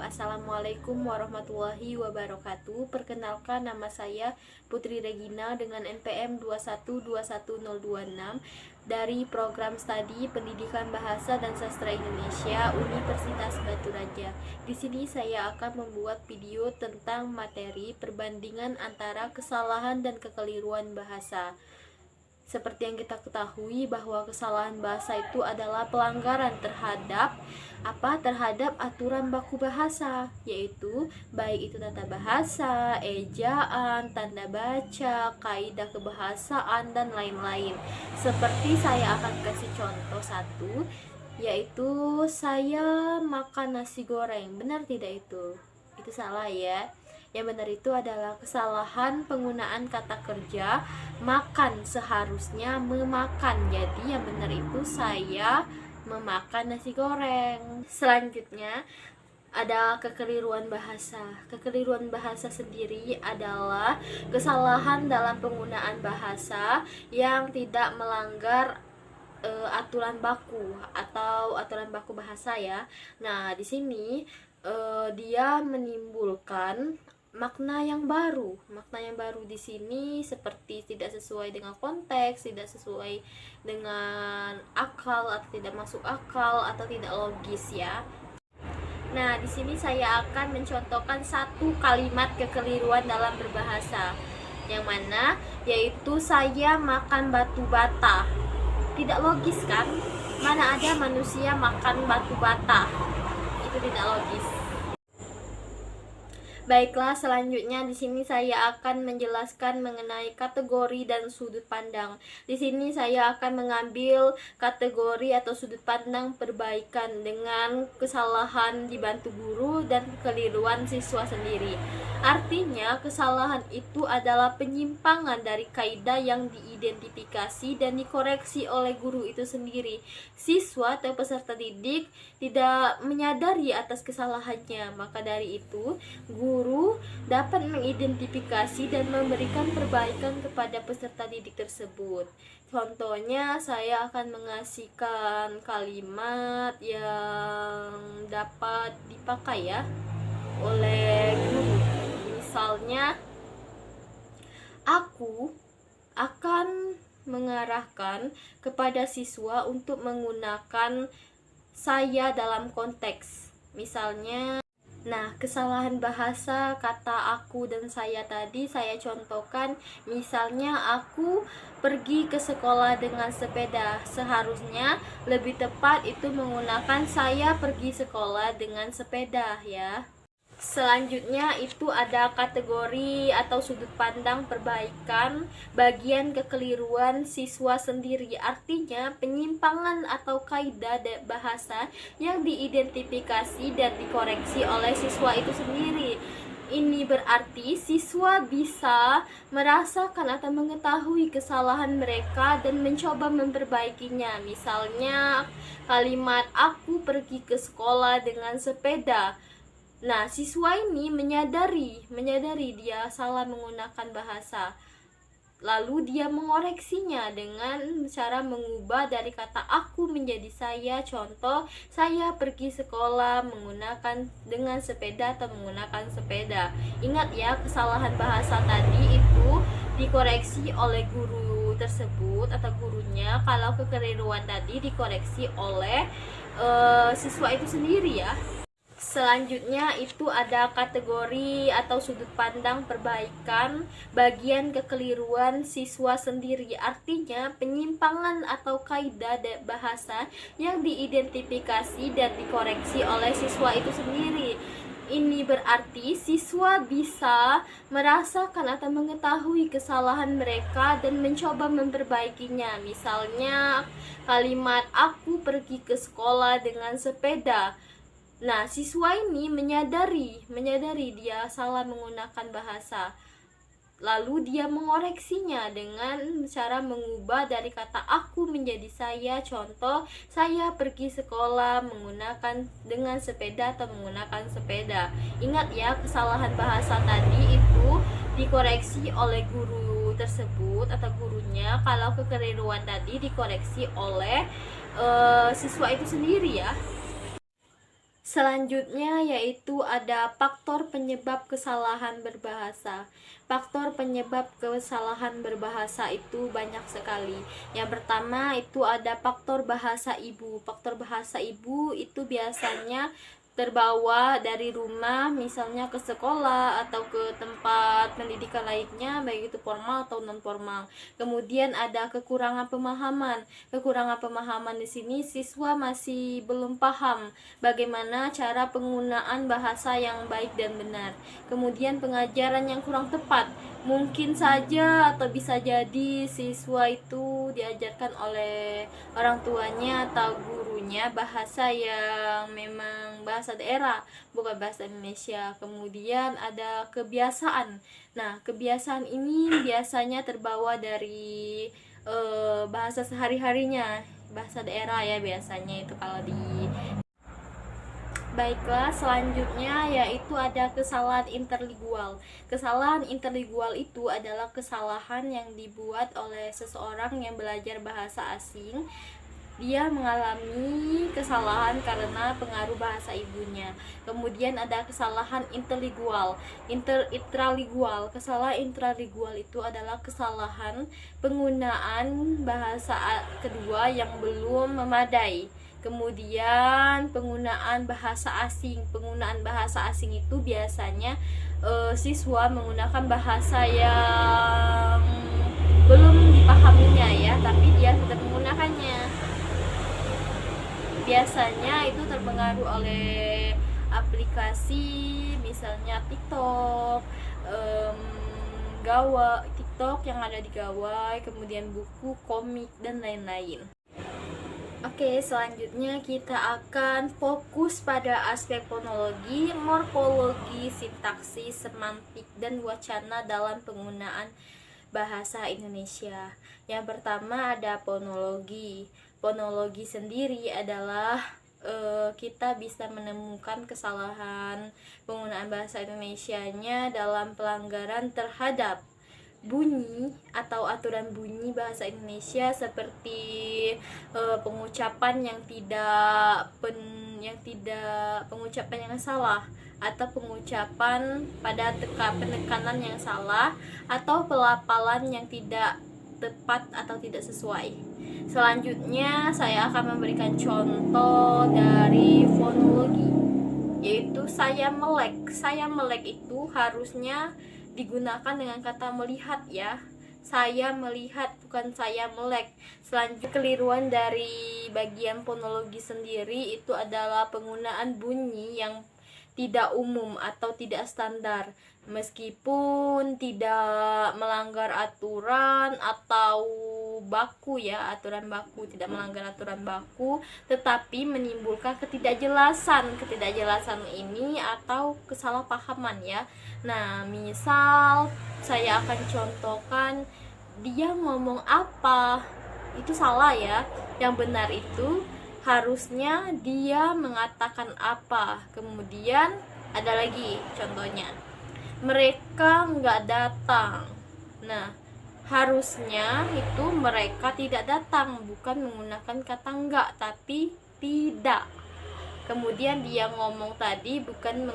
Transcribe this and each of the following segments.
Assalamualaikum warahmatullahi wabarakatuh. Perkenalkan, nama saya Putri Regina dengan NPM 2121026 dari Program Studi Pendidikan Bahasa dan Sastra Indonesia Universitas Batu Raja. Di sini saya akan membuat video tentang materi perbandingan antara kesalahan dan kekeliruan bahasa. Seperti yang kita ketahui bahwa kesalahan bahasa itu adalah pelanggaran terhadap aturan baku bahasa, yaitu baik itu tata bahasa, ejaan, tanda baca, kaidah kebahasaan, dan lain-lain. Seperti saya akan kasih contoh satu, yaitu saya makan nasi goreng. Benar tidak itu? Itu salah ya. Yang benar itu adalah kesalahan penggunaan kata kerja makan, seharusnya memakan. Jadi yang benar itu saya memakan nasi goreng. Selanjutnya ada kekeliruan bahasa. Kekeliruan bahasa sendiri adalah kesalahan dalam penggunaan bahasa yang tidak melanggar aturan baku atau aturan baku bahasa ya. Nah, di sini dia menimbulkan makna yang baru. Makna yang baru di sini seperti tidak sesuai dengan konteks, tidak sesuai dengan akal atau tidak masuk akal atau tidak logis ya. Nah, di sini saya akan mencontohkan satu kalimat kekeliruan dalam berbahasa. Yang mana yaitu saya makan batu bata. Tidak logis kan? Mana ada manusia makan batu bata? Itu tidak logis. Baiklah, selanjutnya di sini saya akan menjelaskan mengenai kategori dan sudut pandang. Di sini saya akan mengambil kategori atau sudut pandang perbaikan dengan kesalahan dibantu guru dan kekeliruan siswa sendiri. Artinya, kesalahan itu adalah penyimpangan dari kaidah yang diidentifikasi dan dikoreksi oleh guru itu sendiri. Siswa atau peserta didik tidak menyadari atas kesalahannya, maka dari itu guru dapat mengidentifikasi dan memberikan perbaikan kepada peserta didik tersebut. Contohnya, saya akan mengasihkan kalimat yang dapat dipakai ya oleh guru. Misalnya, aku akan mengarahkan kepada siswa untuk menggunakan saya dalam konteks. Misalnya, nah, kesalahan bahasa kata aku dan saya tadi saya contohkan. Misalnya, aku pergi ke sekolah dengan sepeda. Seharusnya lebih tepat itu menggunakan saya pergi sekolah dengan sepeda ya. Selanjutnya itu ada kategori atau sudut pandang perbaikan bagian kekeliruan siswa sendiri. Artinya penyimpangan atau kaidah bahasa yang diidentifikasi dan dikoreksi oleh siswa itu sendiri. Ini berarti siswa bisa merasakan atau mengetahui kesalahan mereka dan mencoba memperbaikinya. Misalnya kalimat aku pergi ke sekolah dengan sepeda. Nah, siswa ini menyadari dia salah menggunakan bahasa. Lalu dia mengoreksinya dengan cara mengubah dari kata aku menjadi saya. Contoh, saya pergi sekolah menggunakan dengan sepeda atau menggunakan sepeda. Ingat ya, kesalahan bahasa tadi itu dikoreksi oleh guru tersebut atau gurunya. Kalau kekeliruan tadi dikoreksi oleh siswa itu sendiri ya. Selanjutnya itu ada kategori atau sudut pandang perbaikan bagian kekeliruan siswa sendiri. Artinya penyimpangan atau kaidah bahasa yang diidentifikasi dan dikoreksi oleh siswa itu sendiri. Ini berarti siswa bisa merasakan atau mengetahui kesalahan mereka dan mencoba memperbaikinya. Misalnya kalimat aku pergi ke sekolah dengan sepeda. Nah, siswa ini menyadari dia salah menggunakan bahasa. Lalu dia mengoreksinya dengan cara mengubah dari kata aku menjadi saya. Contoh, saya pergi sekolah menggunakan dengan sepeda atau menggunakan sepeda. Ingat ya, kesalahan bahasa tadi itu dikoreksi oleh guru tersebut atau gurunya. Kalau kekeliruan tadi dikoreksi oleh siswa itu sendiri ya. Selanjutnya yaitu ada faktor penyebab kesalahan berbahasa. Faktor penyebab kesalahan berbahasa itu banyak sekali. Yang pertama itu ada faktor bahasa ibu. Faktor bahasa ibu itu biasanya terbawa dari rumah, misalnya ke sekolah atau ke tempat pendidikan lainnya, baik itu formal atau non formal. Kemudian ada kekurangan pemahaman. Kekurangan pemahaman di sini siswa masih belum paham bagaimana cara penggunaan bahasa yang baik dan benar. Kemudian pengajaran yang kurang tepat. Mungkin saja atau bisa jadi siswa itu diajarkan oleh orang tuanya atau gurunya bahasa yang memang bahasa daerah, bukan bahasa Indonesia. Kemudian ada kebiasaan. Nah, kebiasaan ini biasanya terbawa dari bahasa sehari-harinya, bahasa daerah ya biasanya itu kalau di. Baiklah, selanjutnya yaitu ada kesalahan interlingual. Kesalahan interlingual itu adalah kesalahan yang dibuat oleh seseorang yang belajar bahasa asing. Dia mengalami kesalahan karena pengaruh bahasa ibunya. Kemudian ada kesalahan interlingual. Intralingual. Kesalahan intralingual itu adalah kesalahan penggunaan bahasa kedua yang belum memadai. Kemudian penggunaan bahasa asing. Penggunaan bahasa asing itu biasanya siswa menggunakan bahasa yang belum dipahaminya ya, tapi dia sudah menggunakannya. Biasanya itu terpengaruh oleh aplikasi misalnya TikTok, Gawai, TikTok yang ada di Gawai, kemudian buku, komik, dan lain-lain. Oke, selanjutnya kita akan fokus pada aspek fonologi, morfologi, sintaksis, semantik, dan wacana dalam penggunaan bahasa Indonesia. Yang pertama ada fonologi. Fonologi sendiri adalah kita bisa menemukan kesalahan penggunaan bahasa Indonesianya dalam pelanggaran terhadap bunyi atau aturan bunyi bahasa Indonesia, seperti pengucapan yang tidak pengucapan yang salah, atau pengucapan pada penekanan yang salah, atau pelafalan yang tidak tepat atau tidak sesuai. Selanjutnya saya akan memberikan contoh dari fonologi, yaitu saya melek. Saya melek itu harusnya digunakan dengan kata melihat ya. Saya melihat, bukan saya melek. Selanjutnya keliruan dari bagian fonologi sendiri itu adalah penggunaan bunyi yang tidak umum atau tidak standar, meskipun tidak melanggar aturan atau baku ya, aturan baku, tidak melanggar aturan baku, tetapi menimbulkan ketidakjelasan ini atau kesalahpahaman ya. Nah, misal saya akan contohkan, dia ngomong apa, itu salah ya. Yang benar itu harusnya dia mengatakan apa. Kemudian ada lagi contohnya, mereka nggak datang. Nah, harusnya itu mereka tidak datang, bukan menggunakan kata nggak tapi tidak. Kemudian dia ngomong tadi bukan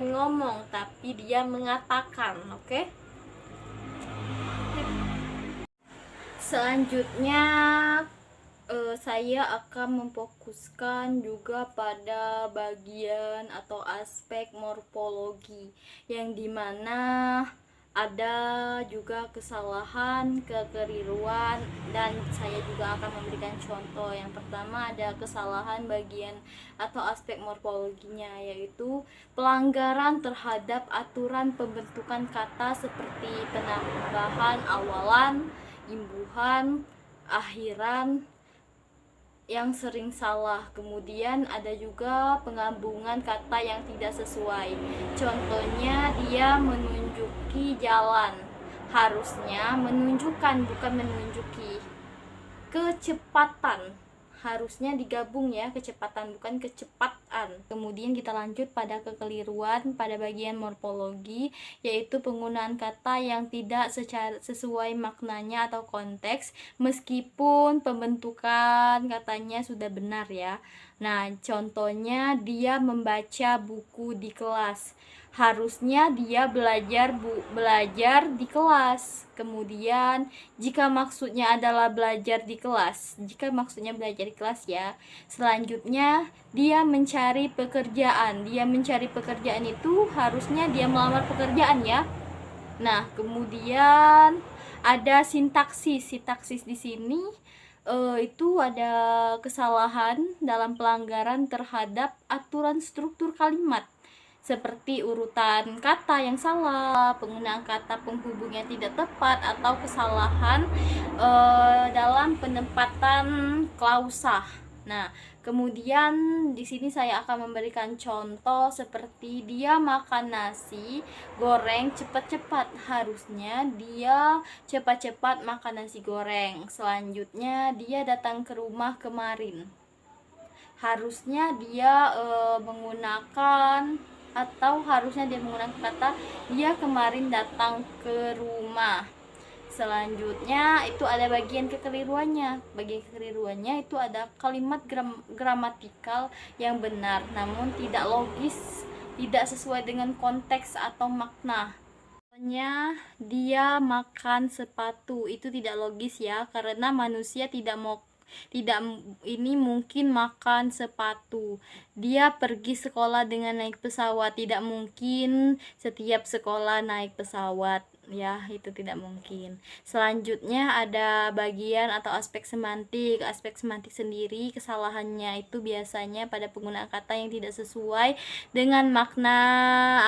ngomong tapi dia mengatakan. Oke? Selanjutnya saya akan memfokuskan juga pada bagian atau aspek morfologi, yang dimana ada juga kesalahan, kekeliruan, dan saya juga akan memberikan contoh. Yang pertama ada kesalahan bagian atau aspek morfologinya, yaitu pelanggaran terhadap aturan pembentukan kata seperti penambahan awalan, imbuhan, akhiran yang sering salah. Kemudian ada juga penggabungan kata yang tidak sesuai. Contohnya, dia menunjuki jalan, harusnya menunjukkan bukan menunjuki. Kecepatan, harusnya digabung ya, kecepatan bukan kecepatan. Kemudian kita lanjut pada kekeliruan pada bagian morfologi, yaitu penggunaan kata yang tidak sesuai maknanya atau konteks, meskipun pembentukan katanya sudah benar ya. Nah, contohnya dia membaca buku di kelas. Harusnya dia belajar di kelas. Kemudian, jika maksudnya adalah belajar di kelas, jika maksudnya belajar di kelas ya. Selanjutnya, dia mencari pekerjaan. Dia mencari pekerjaan itu harusnya dia melamar pekerjaan ya. Nah, kemudian ada sintaksis. Sintaksis di sini itu ada kesalahan dalam pelanggaran terhadap aturan struktur kalimat, seperti urutan kata yang salah, penggunaan kata penghubung yang tidak tepat, atau kesalahan dalam penempatan klausa. Nah, kemudian di sini saya akan memberikan contoh seperti dia makan nasi goreng cepat-cepat. Harusnya dia cepat-cepat makan nasi goreng. Selanjutnya dia datang ke rumah kemarin. Harusnya dia menggunakan kata dia kemarin datang ke rumah. Selanjutnya itu ada bagian kekeliruannya. Bagian kekeliruannya itu ada kalimat gramatikal yang benar namun tidak logis, tidak sesuai dengan konteks atau makna. Contohnya, dia makan sepatu. Itu tidak logis ya, karena manusia tidak mungkin makan sepatu. Dia pergi sekolah dengan naik pesawat. Tidak mungkin setiap sekolah naik pesawat ya, itu tidak mungkin. Selanjutnya ada bagian atau aspek semantik. Aspek semantik sendiri kesalahannya itu biasanya pada penggunaan kata yang tidak sesuai dengan makna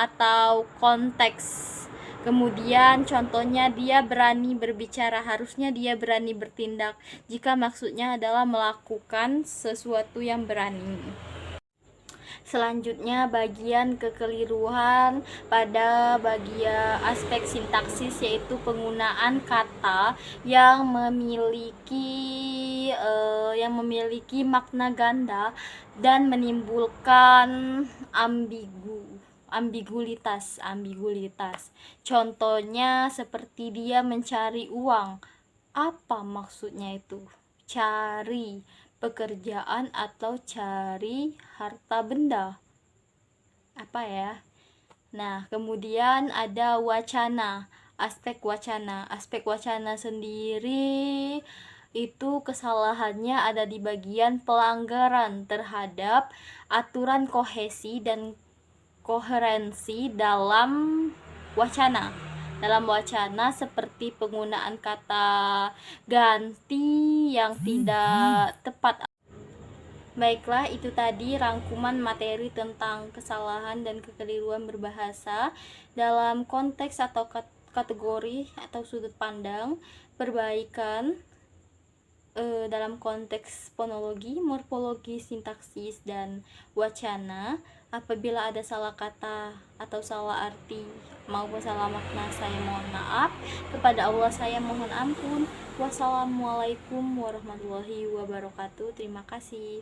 atau konteks. Kemudian contohnya dia berani berbicara, harusnya dia berani bertindak jika maksudnya adalah melakukan sesuatu yang berani. Selanjutnya bagian kekeliruan pada bagian aspek sintaksis, yaitu penggunaan kata yang memiliki makna ganda dan menimbulkan ambiguitas. Contohnya seperti dia mencari uang. Apa maksudnya itu? Cari pekerjaan atau cari harta benda? Apa ya? Nah, kemudian ada wacana. Aspek wacana sendiri itu kesalahannya ada di bagian pelanggaran terhadap aturan kohesi dan koherensi dalam wacana. Dalam wacana seperti penggunaan kata ganti yang tidak tepat. Baiklah, itu tadi rangkuman materi tentang kesalahan dan kekeliruan berbahasa dalam konteks atau kategori atau sudut pandang perbaikan dalam konteks fonologi, morfologi, sintaksis, dan wacana. Apabila ada salah kata atau salah arti maupun salah makna, saya mohon maaf. Kepada Allah saya mohon ampun. Wassalamualaikum warahmatullahi wabarakatuh. Terima kasih.